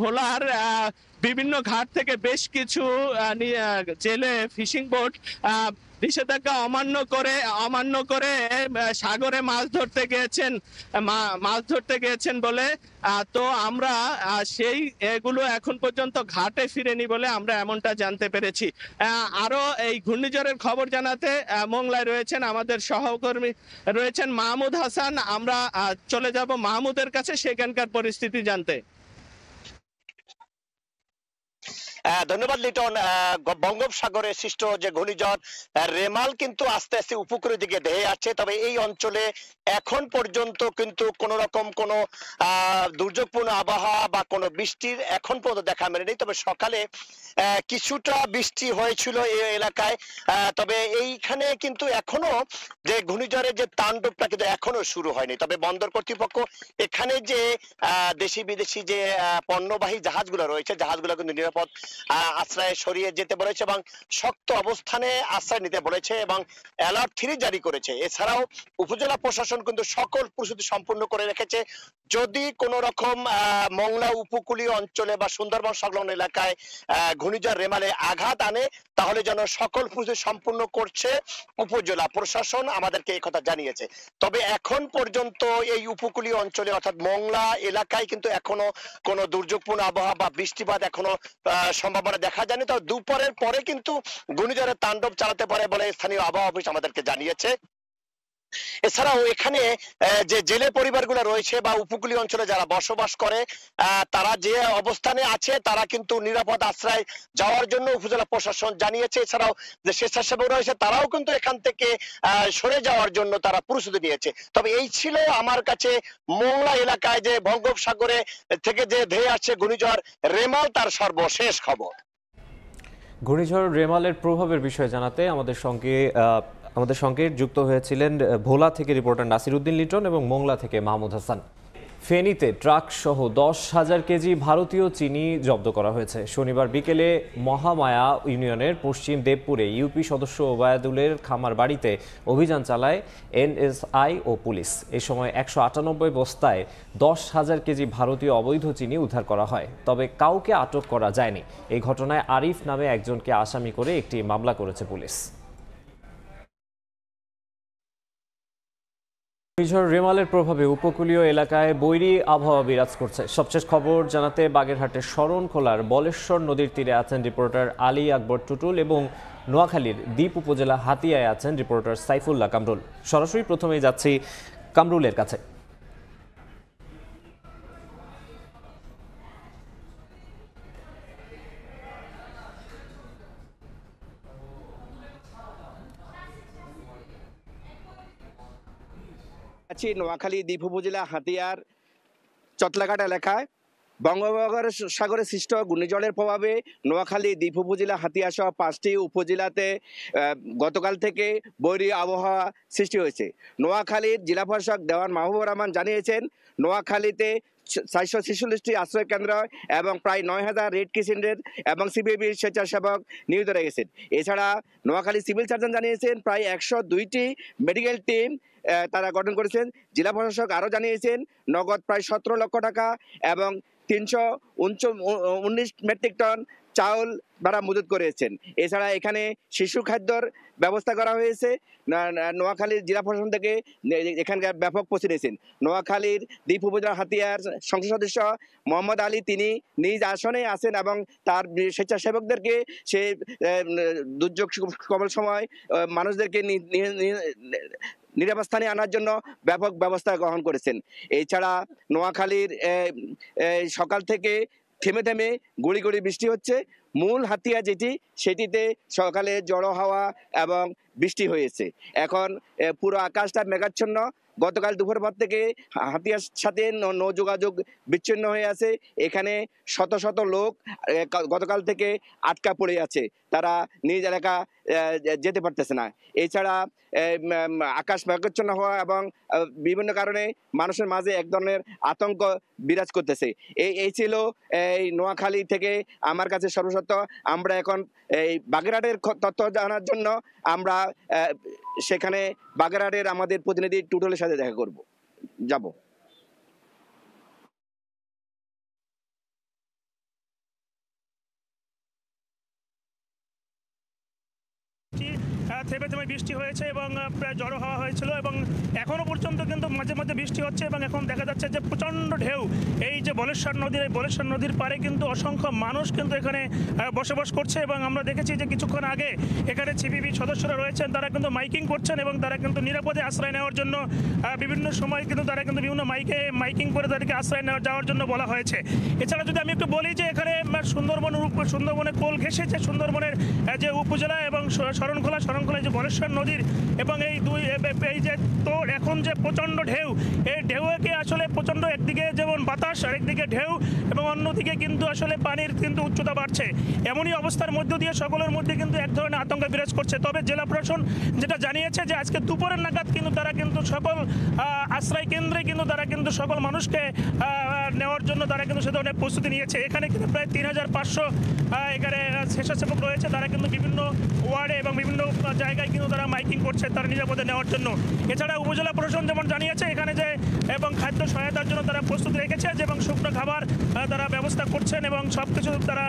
ভোলার বিভিন্ন ঘাট থেকে বেশ কিছু জেলে ফিশিং বোট নিষেধাজ্ঞা অমান্য করে সাগরে মাছ ধরতে গিয়েছেন বলে, তো আমরা সেই এগুলো এখন পর্যন্ত ঘাটে ফিরেনি বলে আমরা এমনটা জানতে পেরেছি। আরো এই ঘূর্ণিঝড়ের খবর জানাতে মোংলায় রয়েছেন আমাদের সহকর্মী রয়েছেন মাহমুদ হাসান। আমরা চলে যাব মাহমুদের কাছে সেখানকার পরিস্থিতি জানতে। ধন্যবাদ লিটন। বঙ্গোপসাগরে সৃষ্ট যে ঘূর্ণিঝড় রেমাল কিন্তু আস্তে আস্তে উপকূলের দিকে ধেয়ে আসছে। তবে এই অঞ্চলে এখন পর্যন্ত কিন্তু কোন রকম কোনো দুর্যোগপূর্ণ আবহাওয়া বা কোনো বৃষ্টির এখন পর্যন্ত দেখা মেলেনি। তবে সকালে কিছুটা বৃষ্টি হয়েছিল এই এলাকায়। তবে এইখানে কিন্তু এখনো যে ঘূর্ণিঝড়ের যে তাণ্ডবটা কিন্তু এখনো শুরু হয়নি। তবে বন্দর কর্তৃপক্ষ এখানে যে দেশি বিদেশি যে পণ্যবাহী জাহাজগুলো রয়েছে, জাহাজগুলো কিন্তু নিরাপদ আশ্রয়ে সরিয়ে যেতে বলেছে এবং শক্ত অবস্থানে আশ্রয় নিতে বলেছে এবং অ্যালার্ট 3 জারি করেছে। এছাড়াও উপজেলা প্রশাসন কিন্তু সকল প্রস্তুতি সম্পূর্ণ করে রেখেছে। যদি কোন রকম মংলা উপকূলীয় অঞ্চলে বা সুন্দরবন সংলগ্ন এলাকায় ঘূর্ণিঝড় রেমালে আঘাত আনে, তাহলে যেন সকল প্রস্তুতি সম্পূর্ণ করছে উপজেলা প্রশাসন, আমাদেরকে এই কথা জানিয়েছে। তবে এখন পর্যন্ত এই উপকূলীয় অঞ্চলে অর্থাৎ মংলা এলাকায় কিন্তু এখনো কোনো দুর্যোগপূর্ণ আবহাওয়া বা বৃষ্টিপাত এখনো সম্ভাবনা দেখা যায়নি। তবে দুপুরের পরে কিন্তু ঘূর্ণিঝড়ের তাণ্ডব চালাতে পারে বলে স্থানীয় আবহাওয়া অফিস আমাদেরকে জানিয়েছে। এছাড়াও এখানে যে জেলে পরিবারগুলো রয়েছে বা উপকূলীয় অঞ্চলে যারা বসবাস করে, তারা যে অবস্থানে আছে তারা কিন্তু নিরাপদ আশ্রয় যাওয়ার জন্য উপজেলা প্রশাসন জানিয়েছে। এছাড়াও যে স্বেচ্ছাসেবক রয়েছে তারাও কিন্তু এখান থেকে সরে যাওয়ার জন্য তারা প্রস্তুতি নিয়েছে। তবে এই ছিল আমার কাছে মোংলা এলাকায় যে বঙ্গোপসাগরে থেকে যে ধেয়ে আসছে ঘূর্ণিঝড় রেমাল তার সর্বশেষ খবর। ঘূর্ণিঝড় রেমালের প্রভাবের বিষয়ে জানাতে আমাদের সঙ্গে যুক্ত হয়েছিলেন ভোলা থেকে রিপোর্টার নাসির উদ্দিন লিটন এবং মোংলা থেকে মাহমুদ হাসান। ফেনীতে ট্রাক সহ 10,000 কেজি ভারতীয় চিনি জব্দ করা হয়েছে। শনিবার বিকেলে মহামায়া ইউনিয়নের পশ্চিম দেবপুরে ইউপি সদস্য ওবায়দুলের খামার বাড়িতে অভিযান চালায় এনএসআই ও পুলিশ। এ সময় 198 বস্তায় 10,000 কেজি ভারতীয় অবৈধ চিনি উদ্ধার করা হয়। তবে কাউকে আটক করা যায়নি। এই ঘটনায় আরিফ নামে একজনকে আসামি করে একটি মামলা করেছে পুলিশ। ঘূর্ণিঝড় রেমালের প্রভাবে উপকূলীয় এলাকায় বৈরী আবহাওয়া বিরাজ করছে। সবশেষ খবর জানাতে বাগেরহাটের শরণখোলার বলেশ্বর নদীর তীরে আছেন রিপোর্টার আলী আকবর টুটুল এবং নোয়াখালীর দ্বীপ উপজেলা হাতিয়ায় আছেন রিপোর্টার সাইফুল্লাহ কামরুল। সরাসরি প্রথমেই যাচ্ছি কামরুলের কাছে। নোয়াখালী দ্বীপ উপজেলা হাতিয়ার চটলাঘাট এলাকায় বঙ্গোপসাগরে সৃষ্ট ঘূর্ণিঝড়ের প্রভাবে নোয়াখালী দ্বীপ উপজেলা হাতিয়া সহ 5টি উপজেলাতে গতকাল থেকে বৈরী আবহাওয়া সৃষ্টি হয়েছে। নোয়াখালীর জেলা প্রশাসক দেওয়ান মাহবুবুর রহমান জানিয়েছেন, নোয়াখালীতে 446টি আশ্রয় কেন্দ্র এবং প্রায় 9,000 রেড ক্রিসেন্টের এবং সিপিবির স্বেচ্ছাসেবক নিয়োজিত রয়েছেন। এছাড়া নোয়াখালী সিভিল সার্জন জানিয়েছেন প্রায় 102টি মেডিকেল টিম তারা গঠন করেছেন। জেলা প্রশাসক আরও জানিয়েছেন নগদ প্রায় 17 লক্ষ টাকা এবং 319 মেট্রিক টন চাউল তারা মজুত করেছেন। এছাড়া এখানে শিশু খাদ্যর ব্যবস্থা করা হয়েছে। নোয়াখালীর জেলা প্রশাসন থেকে এখানকার ব্যাপক প্রস্তুতি নিয়েছেন। নোয়াখালীর দ্বীপ উপজেলা হাতিয়ার সংসদ সদস্য মোহাম্মদ আলী তিনি নিজ আসনে আছেন এবং তার স্বেচ্ছাসেবকদেরকে সে দুর্যোগ কবল সময় মানুষদেরকে নিরাপদ স্থানে আনার জন্য ব্যাপক ব্যবস্থা গ্রহণ করেছেন। এছাড়া নোয়াখালীর সকাল থেকে থেমে থেমে গুড়ি গুড়ি বৃষ্টি হচ্ছে। মূল হাতিয়া যেটি সেটিতে সকালে ঝড়ো হাওয়া এবং বৃষ্টি হয়েছে। এখন পুরো আকাশটা মেঘাচ্ছন্ন। গতকাল দুপুর পর থেকে হাতিয়ার সাথে নৌ যোগাযোগ বিচ্ছিন্ন হয়ে আছে। এখানে শত শত লোক গতকাল থেকে আটকা পড়ে আছে, তারা নিজ এলাকা যেতে পারতেছে না। এছাড়া আকাশ মেঘাচ্ছন্ন হওয়া এবং বিভিন্ন কারণে মানুষের মাঝে এক ধরনের আতঙ্ক বিরাজ করতেছে। এই ছিল এই নোয়াখালী থেকে আমার কাছে সর্বসত্য। আমরা এখন এই বাগেরহাটের তথ্য জানার জন্য আমরা সেখানে বাগেরহাটের আমাদের প্রতিনিধি টুটলের সাথে দেখা করব যাব। থেমে থেমে বৃষ্টি হয়েছে এবং প্রায় ঝড়ো হাওয়া হয়েছিল এবং এখনো পর্যন্ত কিন্তু মাঝে মাঝে বৃষ্টি হচ্ছে এবং এখন দেখা যাচ্ছে যে প্রচণ্ড ঢেউ। এই যে বলেশ্বর নদীর, এই বলেশ্বর নদীর পাড়ে কিন্তু অসংখ্য মানুষ কিন্তু এখানে বসবাস করছে এবং আমরা দেখেছি যে কিছুক্ষণ আগে এখানে সিপিবি সদস্যরা রয়েছেন, তারা কিন্তু মাইকিং করছেন এবং তারা কিন্তু নিরাপদে আশ্রয় নেওয়ার জন্য বিভিন্ন সময় কিন্তু তারা কিন্তু বিভিন্ন মাইকিং করে তাদেরকে আশ্রয় যাওয়ার জন্য বলা হয়েছে। এছাড়া যদি আমি একটু বলি যে এখানে সুন্দরবনের কোল ঘেঁষেছে সুন্দরবনের যে উপজেলা এবং শরণখোলা যে বলেশ্বর নদীর এবং এই যে তো এখন যে প্রচণ্ড ঢেউ, এই ঢেউকে আসলে প্রচণ্ড একদিকে যেমন বাতাস আর একদিকে ঢেউ এবং অন্যদিকে কিন্তু আসলে পানির কিন্তু উচ্চতা বাড়ছে। এমনই অবস্থার মধ্য দিয়ে সকলের মধ্যে কিন্তু এক ধরনের আতঙ্ক বিরাজ করছে। তবে জেলা প্রশাসন যেটা জানিয়েছে যে আজকে দুপুরের নাগাদ কিন্তু তারা কিন্তু সকল আশ্রয় কেন্দ্রে কিন্তু তারা কিন্তু সকল মানুষকে নেওয়ার জন্য তারা কিন্তু সে ধরনের প্রস্তুতি নিয়েছে। এখানে কিন্তু প্রায় 3500 এখানে স্বেচ্ছাসেবক রয়েছে, তারা কিন্তু বিভিন্ন ওয়ার্ডে এবং বিভিন্ন জায়গায় কিন্তু তারা মাইকিং করছে তারা নিরাপদে নেওয়ার জন্য। এছাড়া উপজেলা প্রশাসন যেমন জানিয়েছে এখানে যে এবং খাদ্য সহায়তার জন্য তারা প্রস্তুতি রেখেছে এবং শুকনো খাবার তারা ব্যবস্থা করছেন এবং সব কিছু তারা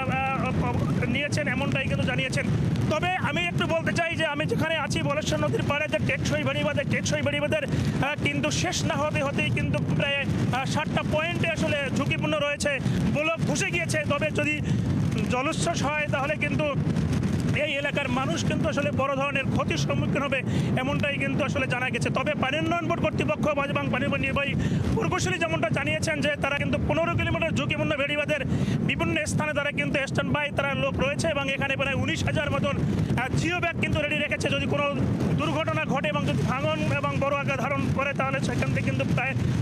নিয়েছেন, এমনটাই কিন্তু জানিয়েছেন। তবে আমি একটু বলতে চাই যে আমি যেখানে আছি বলেশ্বর নদীর পাড়ে যে টেকসই বেড়িবাঁধের কিন্তু শেষ না হতেই কিন্তু প্রায় 60টা পয়েন্টে আসলে ঝুঁকিপূর্ণ রয়েছে, ব্লক ধসে গিয়েছে। তবে যদি জলোচ্ছ্বাস হয় তাহলে কিন্তু এই এলাকার মানুষ কিন্তু আসলে বড় ধরনের ক্ষতির সম্মুখীন হবে, এমনটাই কিন্তু আসলে জানা গেছে। তবে পানি উন্নয়ন বোর্ড কর্তৃপক্ষ বাজবাং পানি নির্বাহী প্রকৌশলী যেমনটা জানিয়েছেন যে তারা কিন্তু 15 কিলোমিটার ঝুঁকিপূর্ণ বেড়িবাঁধের বিভিন্ন স্থানে তারা কিন্তু স্ট্যান্ড বাই তারা লোক রয়েছে এবং এখানে প্রায় 19,000 মতন জিও ব্যাগ কিন্তু রেডি রেখেছে। যদি কোনো দুর্ঘটনা ঘটে এবং যদি ভাঙন এবং বড় আকার ধারণ করে তাহলে সেখান থেকে কিন্তু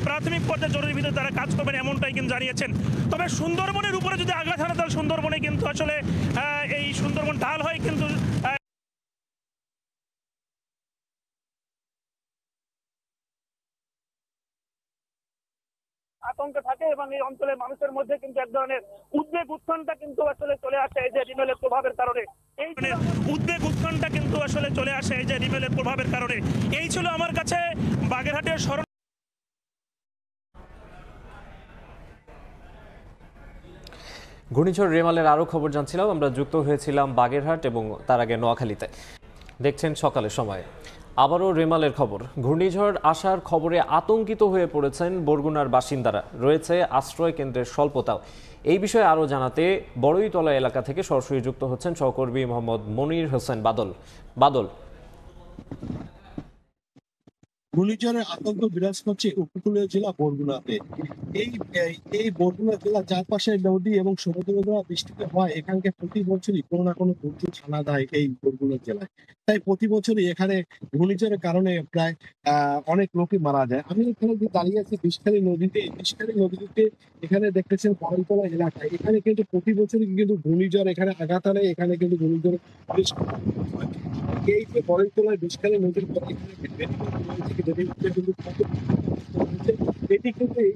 প্রাথমিক পর্যায়ে জরুরি ভিত্তিতে তারা কাজ করবেন, এমনটাই কিন্তু জানিয়েছেন। তবে সুন্দরবনের উপরে যদি আঘাত হানে তাহলে সুন্দরবনে কিন্তু আসলে এই সুন্দরবন ঢাল হয় কিন্তু আতঙ্ক থাকে এবং এই অঞ্চলের মানুষের মধ্যে কিন্তু এক ধরনের উদ্বেগ উৎকণ্ঠা কিন্তু আসলে চলে আসে এই যে রিমেলের প্রভাবের কারণে। এই উদ্বেগ উৎকণ্ঠা কিন্তু আসলে চলে আসে এই যে রিমেলের প্রভাবের কারণে। এই ছিল আমার কাছে বাগেরহাটের স্মরণ। ঘূর্ণিঝড় রেমালের আরও খবর জানছিলাম, আমরা যুক্ত হয়েছিলাম বাগেরহাট এবং তার আগে নোয়াখালীতে। দেখছেন সকালের সময় আবারও রেমালের খবর। ঘূর্ণিঝড় আসার খবরে আতঙ্কিত হয়ে পড়েছেন বরগুনার বাসিন্দারা, রয়েছে আশ্রয় কেন্দ্রের স্বল্পতাও। এই বিষয়ে আরও জানাতে বড়ইতলা এলাকা থেকে সরাসরি যুক্ত হচ্ছেন সহকর্মী মোহাম্মদ মনির হোসেন বাদল। ঘূর্ণিঝড়ের আতঙ্ক বিরাজ করছে উপকূলীয় জেলা বরগুনাতে। এই বরগুনা জেলা চারপাশের নদী এবং সমুদ্র বৃষ্টিতে হয় এখানকে প্রতি বছরই কোনো না কোনো দুর্যোগ ছানা দেয় এই বরগুনা জেলায়। তাই প্রতি বছরই এখানে ঘূর্ণিঝড়ের কারণে প্রায় অনেক লোকই মারা যায়। আমি এখানে যে দাঁড়িয়ে আছি বিষখালী নদীতে এখানে দেখতেছেন বড়ইতলা এলাকায়, এখানে কিন্তু প্রতি বছরই কিন্তু ঘূর্ণিঝড় এখানে আঘাত আনে, এখানে কিন্তু ঘূর্ণিঝড় এই যে বড়ইতলায় বিষখালী নদীর পরে এটি কিন্তু এই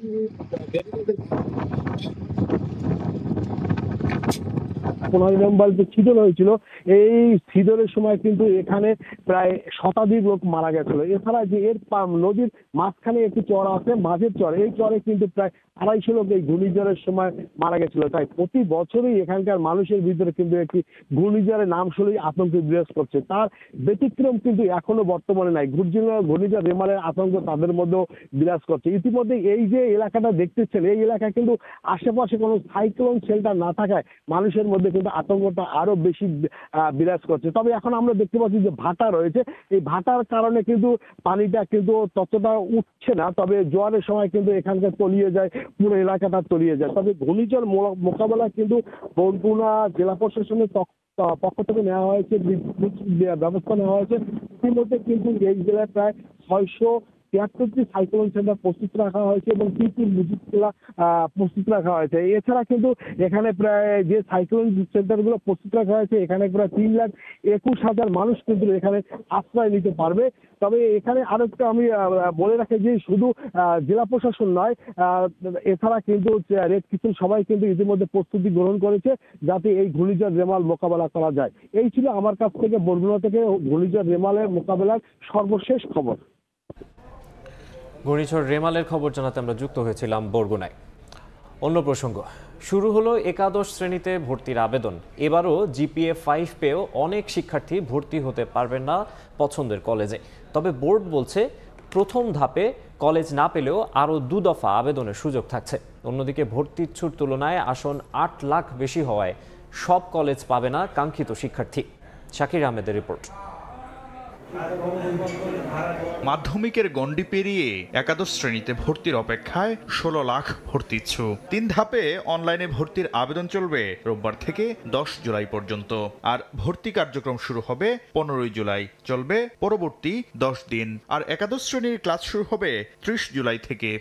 15 নভেম্বর যে ছিদল হয়েছিল, এই ছিদলের সময় কিন্তু এখানে প্রায় শতাধিক লোক মারা গেছিল। এছাড়া যে এর নদীর মাঝখানে একটি চর আছে, মাঝের চর, এই চরে কিন্তু প্রায় 250 লোক এই ঘূর্ণিঝড়ের সময় মারা গেছিল। তাই প্রতি বছরই এখানকার মানুষের ভিতরে কিন্তু একটি ঘূর্ণিঝড়ের নাম শুনেই আতঙ্ক বিরাজ করছে। তার ব্যতিক্রম কিন্তু এখনো বর্তমানে নাই। ঘূর্ণিঝড় রেমালের আতঙ্ক তাদের মধ্যেও বিরাজ করছে। ইতিমধ্যে এই যে এলাকাটা দেখতেছেন, এই এলাকায় কিন্তু আশেপাশে কোনো সাইক্লোন শেল্টার না থাকায় মানুষের মধ্যে কিন্তু আতঙ্কটা আরো বেশি বিরাজ করছে। তবে এখন আমরা দেখতে পাচ্ছি যে ভাটা রয়েছে, এই ভাটার কারণে কিন্তু পানিটা কিন্তু ততটা উঠছে না, তবে জোয়ারের সময় কিন্তু এখানকার তলিয়ে যায়, পুরো এলাকাটা তলিয়ে যায়। তবে ঘূর্ণিঝড় মোকাবেলা কিন্তু বরগুনা জেলা প্রশাসনের পক্ষ থেকে নেওয়া হয়েছে, ব্যবস্থা নেওয়া হয়েছে। ইতিমধ্যে কিন্তু এই জেলায় প্রায় 673টি সাইক্লোন সেন্টার প্রস্তুত রাখা হয়েছে এবং 3টি মুজিব জেলা প্রস্তুত রাখা হয়েছে। এছাড়া কিন্তু এখানে প্রায় যে সাইক্লোন সেন্টারগুলো প্রস্তুত রাখা হয়েছে, এখানে প্রায় 3,21,000 মানুষ কিন্তু এখানে আশ্রয় নিতে পারবে। তবে এখানে আরেকটা আমি বলে রাখি যে শুধু জেলা প্রশাসন নয়, এছাড়া কিন্তু রেড ক্রিসেন্ট সবাই কিন্তু ইতিমধ্যে প্রস্তুতি গ্রহণ করেছে যাতে এই ঘূর্ণিঝড় রেমাল মোকাবেলা করা যায়। এই ছিল আমার কাছ থেকে বরগুনা থেকে ঘূর্ণিঝড় রেমালের মোকাবেলার সর্বশেষ খবর। ঘূর্ণিঝড় রেমালের খবর জানাতে আমরা যুক্ত হয়েছিলাম বরগুনায়। অন্য প্রসঙ্গ, শুরু হলো একাদশ শ্রেণীতে ভর্তির আবেদন। এবারও জিপিএ 5 পেয়েও অনেক শিক্ষার্থী ভর্তি হতে পারবেন না পছন্দের কলেজে। তবে বোর্ড বলছে প্রথম ধাপে কলেজ না পেলেও আরও 2 দফা আবেদনের সুযোগ থাকছে। অন্যদিকে ভর্তিচ্ছুর তুলনায় আসন 8 লাখ বেশি হওয়ায় সব কলেজ পাবে না কাঙ্ক্ষিত শিক্ষার্থী। শাকির আহমেদের রিপোর্ট। মাধ্যমিকের গণ্ডি পেরিয়ে একাদশ শ্রেণীতে ভর্তির অপেক্ষায় 16 লাখ ভর্তিচ্ছু। 3 ধাপে অনলাইনে ভর্তির আবেদন চলবে রোববার থেকে 10 জুলাই পর্যন্ত। আর ভর্তি কার্যক্রম শুরু হবে 15 জুলাই, চলবে পরবর্তী 10 দিন। আর একাদশ শ্রেণীর ক্লাস শুরু হবে 30 জুলাই থেকে।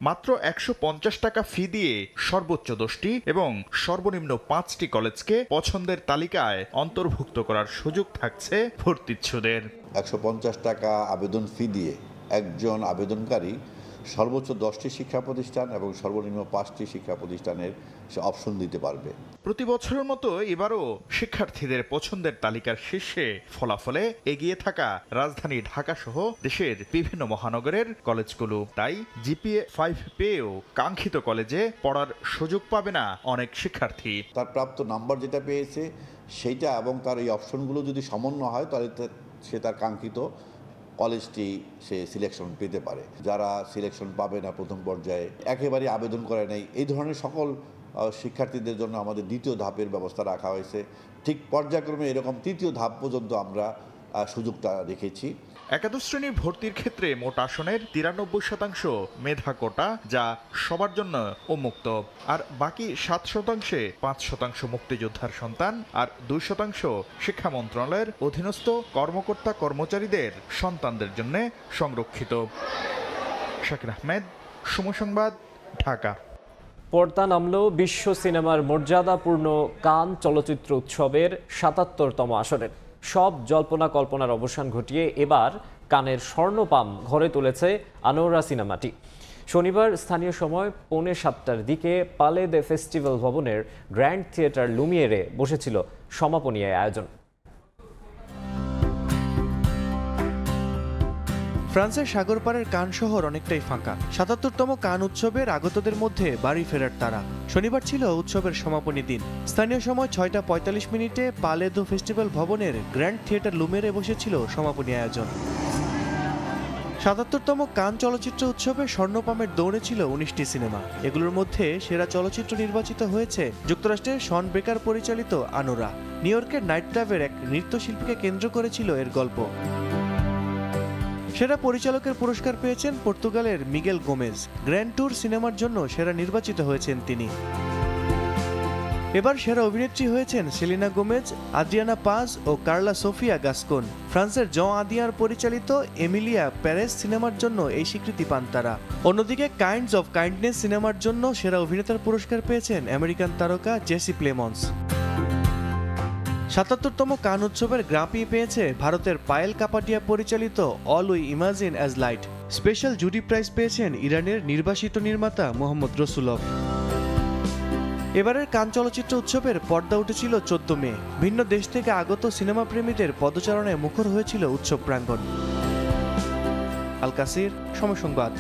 মাত্র 150 টাকা ফি দিয়ে সর্বোচ্চ 10টি এবং সর্বনিম্ন 5টি কলেজকে পছন্দের তালিকায় অন্তর্ভুক্ত করার সুযোগ থাকছে ভর্তিচ্ছুদের। 150 টাকা আবেদন ফি দিয়ে একজন আবেদনকারী সর্বোচ্চ 10টি শিক্ষা প্রতিষ্ঠান এবং সর্বনিম্ন 5টি শিক্ষা প্রতিষ্ঠানের সে অপশন দিতে পারবে। প্রতি বছরের মতো এবারও শিক্ষার্থীদের পছন্দের তালিকার শীর্ষে ফলাফলে এগিয়ে থাকা রাজধানী ঢাকা সহ দেশের বিভিন্ন মহানগরের কলেজগুলো। তাই জিপিএ 5 পেয়েও কাঙ্ক্ষিত কলেজে পড়ার সুযোগ পাবে না অনেক শিক্ষার্থী। তার প্রাপ্ত নাম্বার যেটা পেয়েছে সেইটা এবং তার এই অপশনগুলো যদি সমন্বয় হয় তাহলে সে তার কাঙ্ক্ষিত কলেজটি সে সিলেকশন পেতে পারে। যারা সিলেকশন পাবে না প্রথম পর্যায়ে, একেবারে আবেদন করে নাই, এই ধরনের সকল শিক্ষার্থীদের জন্য আমাদের দ্বিতীয় ধাপের ব্যবস্থা রাখা হয়েছে। ঠিক পর্যায়ক্রমে এরকম তৃতীয় ধাপ পর্যন্ত আমরা সুযোগটা রেখেছি। একাদশ শ্রেণীর ভর্তির ক্ষেত্রে মোট আসনের 93% মেধা কোটা, যা সবার জন্য উন্মুক্ত। আর বাকি 7%, 5% মুক্তিযোদ্ধার সন্তান আর 2% শিক্ষা মন্ত্রণালয়ের অধীনস্থ কর্মকর্তা কর্মচারীদের সন্তানদের জন্য সংরক্ষিত। শাকির আহমেদ, সময় সংবাদ, ঢাকা। পর্দা নামল বিশ্ব সিনেমার মর্যাদাপূর্ণ কান চলচ্চিত্র উৎসবের 77তম আসরের। সব জল্পনা কল্পনার অবসান ঘটিয়ে এবার কানের স্বর্ণপাম ঘরে তুলেছে আনোরা সিনেমাটি। শনিবার স্থানীয় সময় 6:45টার দিকে পালে দে ফেস্টিভ্যাল ভবনের গ্র্যান্ড থিয়েটার লুমিয়েরে বসেছিল সমাপনী আয়োজন। ফ্রান্সের সাগরপাড়ের কান শহর অনেকটাই ফাঁকা। ৭৭তম কান উৎসবের আগতদের মধ্যে বাড়ি ফেরার তারা। শনিবার ছিল উৎসবের সমাপনী দিন। স্থানীয় সময় 6:45 পালে দো ফেস্টিভ্যাল ভবনের গ্র্যান্ড থিয়েটার লুমিয়েরে বসেছিল সমাপনী আয়োজন। ৭৭তম কান চলচ্চিত্র উৎসবে স্বর্ণপামের দৌড়ে ছিল 19টি সিনেমা। এগুলোর মধ্যে সেরা চলচ্চিত্র নির্বাচিত হয়েছে যুক্তরাষ্ট্রের শন বেকার পরিচালিত আনোরা। নিউ ইয়র্কের নাইট ক্লাবের এক নৃত্যশিল্পীকে কেন্দ্র করেছিল এর গল্প। সেরা পরিচালকের পুরস্কার পেয়েছেন পর্তুগালের মিগেল গোমেজ। গ্র্যান্ড ট্যুর সিনেমার জন্য সেরা নির্বাচিত হয়েছেন তিনি। এবার সেরা অভিনেত্রী হয়েছেন সেলিনা গোমেজ, আদ্রিয়ানা পাজ ও কার্লা সোফিয়া গাসকোন। ফ্রান্সের জন আদিয়ার পরিচালিত এমিলিয়া প্যারেস সিনেমার জন্য এই স্বীকৃতি পান তারা। অন্যদিকে কাইন্ডস অফ কাইন্ডনেস সিনেমার জন্য সেরা অভিনেতার পুরস্কার পেয়েছেন আমেরিকান তারকা জেসি প্লেমন্স। ৭৭তম কান উৎসবের গ্রাঁ-প্রি পেয়েছে ভারতের পায়েল কাপাডিয়া পরিচালিত all we imagine as light. Special jury prize পেয়েছেন ইরানের নির্বাসিত নির্মাতা মোহাম্মদ রসুলভ। এবারের কান চলচ্চিত্র উৎসবের পর্দা উঠেছিল 14 মে। ভিন্ন দেশ থেকে আগত সিনেমা প্রেমীদের পদচারণায় মুখর হয়েছিল উৎসব প্রাঙ্গণ। আল কাসির, সময় সংবাদ।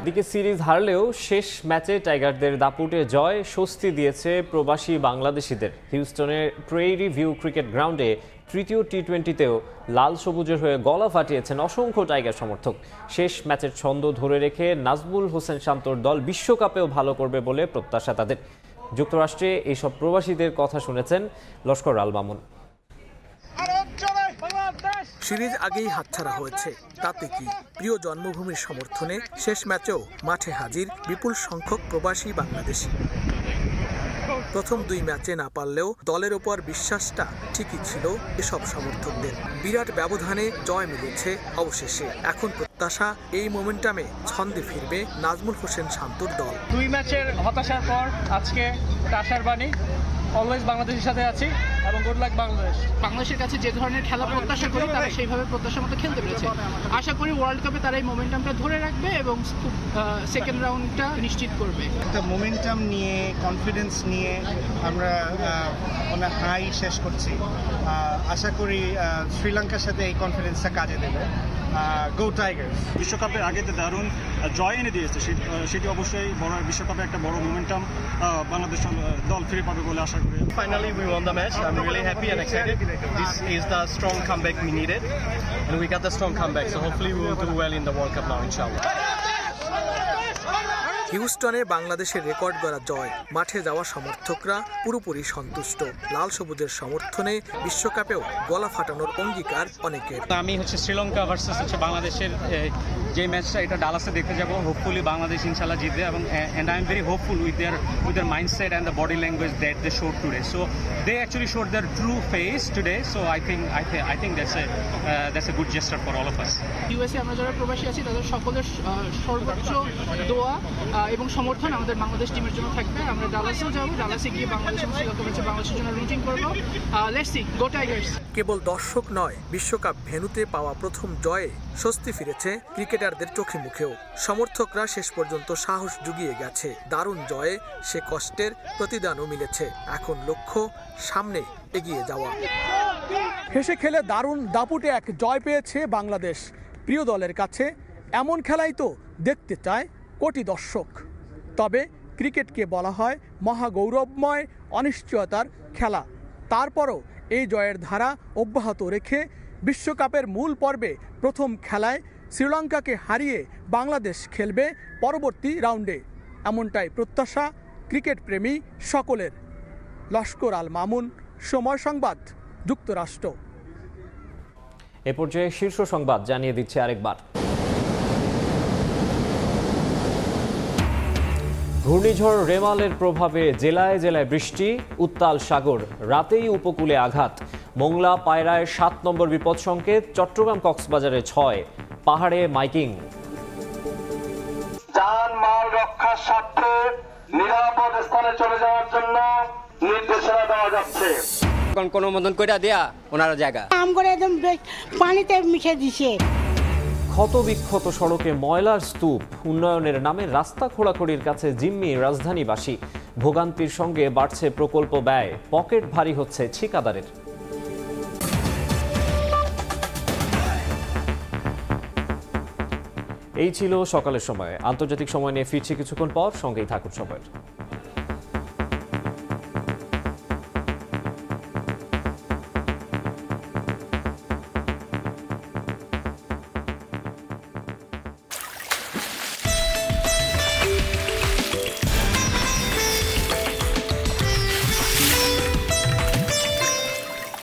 দিকে সিরিজ হারলেও শেষ ম্যাচে টাইগারদের দাপুটে জয় স্বস্তি দিয়েছে প্রবাসী বাংলাদেশিদের। হিউস্টনের প্রেইরি ভিউ ক্রিকেট গ্রাউন্ডে তৃতীয় টি-20তেও লাল সবুজের হয়ে গলা ফাটিয়েছেন অসংখ্য টাইগার সমর্থক। শেষ ম্যাচের ছন্দ ধরে রেখে নাজমুল হোসেন শান্তর দল বিশ্বকাপেও ভালো করবে বলে প্রত্যাশা তাদের। যুক্তরাষ্ট্রে এইসব প্রবাসীদের কথা শুনেছেন লস্কর আল মামুন। সিরিজ আগেই হাতছাড়া হয়েছে, তাতে কি? প্রিয় জন্মভূমির সমর্থনে শেষ ম্যাচেও মাঠে হাজির বিপুল সংখ্যক প্রবাসী বাংলাদেশি। প্রথম 2 ম্যাচে না পারলেও দলের ওপর বিশ্বাসটা ঠিকই ছিল এসব সমর্থকদের। বিরাট ব্যবধানে জয় মিলেছে অবশেষে। এখন প্রত্যাশা এই মোমেন্টামে ছন্দে ফিরবে নাজমুল হোসেন শান্তর দল। 2 ম্যাচের হতাশার পর আজকে আশার বাণী, অলওয়েজ বাংলাদেশের সাথে আছি এবং গুড লাক বাংলাদেশ। বাংলাদেশের কাছে যে ধরনের খেলা প্রত্যাশা করি তারা সেইভাবে প্রত্যাশা মতো খেলতে পেরেছে। আশা করি ওয়ার্ল্ড কাপে তারা এই মোমেন্টামটা ধরে রাখবে এবং সেকেন্ড রাউন্ডটা নিশ্চিত করবে। একটা মোমেন্টাম নিয়ে, কনফিডেন্স নিয়ে আমরা অনেক হাই শেষ করছি। আশা করি শ্রীলঙ্কার সাথে এই কনফিডেন্সটা কাজে দেবে। গো টাইগার্স। বিশ্বকাপের আগে যে দারুণ জয় এনে দিয়েছে সেটি অবশ্যই বড় বিশ্বকাপে একটা বড় মোমেন্টাম বাংলাদেশ দল ফিরে পাবে বলে আশা করি। Finally we won the match. I'm really happy and excited. This is the strong comeback we needed and we got the strong comeback, so hopefully we will do well in the World Cup now inshallah. হিউস্টনে বাংলাদেশের record গড়া জয়, মাঠে যাওয়া সমর্থকরা পুরোপুরি সন্তুষ্ট। লাল সবুজের সমর্থনে বিশ্বকাপেও গলা ফাটানোর অঙ্গীকার অনেকের। আমি শ্রীলঙ্কা ভার্সেস বাংলাদেশের যে ম্যাচটা এটা ডালাসে দেখতে যাব। হোপফুলি বাংলাদেশ ইনশাআল্লাহ জিতবে এবং and I am very hopeful with their mindset and the body language that they showed today. So they actually showed their true face today. So I think that's a good gesture for all of us. USA আমরা যারা প্রবাসী আছি তাদের সকলের সর্বোচ্চ দোয়া এবং সমর্থন আমাদের বাংলাদেশ টিমের জন্য থাকবে। আমরা ডালাসেও যাব, ডালাসে গিয়ে বাংলাদেশ এবং শ্রীলঙ্কা ম্যাচে বাংলাদেশের জন্য রুটিং করব। Let's see, go Tigers. কেবল দর্শক নয়, বিশ্বকাপ ভেন্যুতে পাওয়া প্রথম জয়ে স্বস্তি ফিরেছে ক্রিকেটারদের চোখে মুখেও। সমর্থকরা শেষ পর্যন্ত সাহস জুগিয়ে গেছে। দারুণ জয়ে সে কষ্টের প্রতিদানও মিলেছে। এখন লক্ষ্য সামনে এগিয়ে যাওয়া। হেসে খেলে দারুণ দাপুটে এক জয় পেয়েছে বাংলাদেশ। প্রিয় দলের কাছে এমন খেলাই তো দেখতে চায় কোটি দর্শক। তবে ক্রিকেটকে বলা হয় মহাগৌরবময় অনিশ্চয়তার খেলা। তারপরও এই জয়ের ধারা অব্যাহত রেখে বিশ্বকাপের মূল পর্বে প্রথম খেলায় শ্রীলঙ্কাকে হারিয়ে বাংলাদেশ খেলবে পরবর্তী রাউন্ডে, এমনটাই প্রত্যাশা ক্রিকেট প্রেমী সকলের। লস্কর আল মামুন, সময় সংবাদ, যুক্তরাষ্ট্র। এ পর্যায়ে শীর্ষ সংবাদ জানিয়ে দিচ্ছে আরেকবার। ঘূর্ণিঝড় রেমালের প্রভাবে জেলায় জেলায় বৃষ্টি, উত্তাল সাগর, রাতেই উপকূলে আঘাত। মোংলা পায়রায় 7 নম্বর বিপদ সংকেত, চট্টগ্রাম কক্সবাজারে 6, পাহাড়ে মাইকিং। জানমাল রক্ষার স্বার্থে নিরাপদ স্থানে চলে যাওয়ার জন্য নির্দেশনা দেওয়া যাচ্ছে। কোনো মতন কইরা দেয়া ওনারা জায়গা আম করে একদম পানিতে মিশে দিছে। ক্ষত বিক্ষত সড়কে ময়লার স্তূপ, উন্নয়নের নামে রাস্তা খোঁড়াখড়ির কাছে জিম্মি রাজধানীবাসী। ভোগান্তির সঙ্গে বাড়ছে প্রকল্প ব্যয়, পকেট ভারী হচ্ছে ঠিকাদারের। এই ছিল সকালের সময়। আন্তর্জাতিক সময় নিয়ে ফিরছি কিছুক্ষণ পর, সঙ্গেই থাকুন সবাই।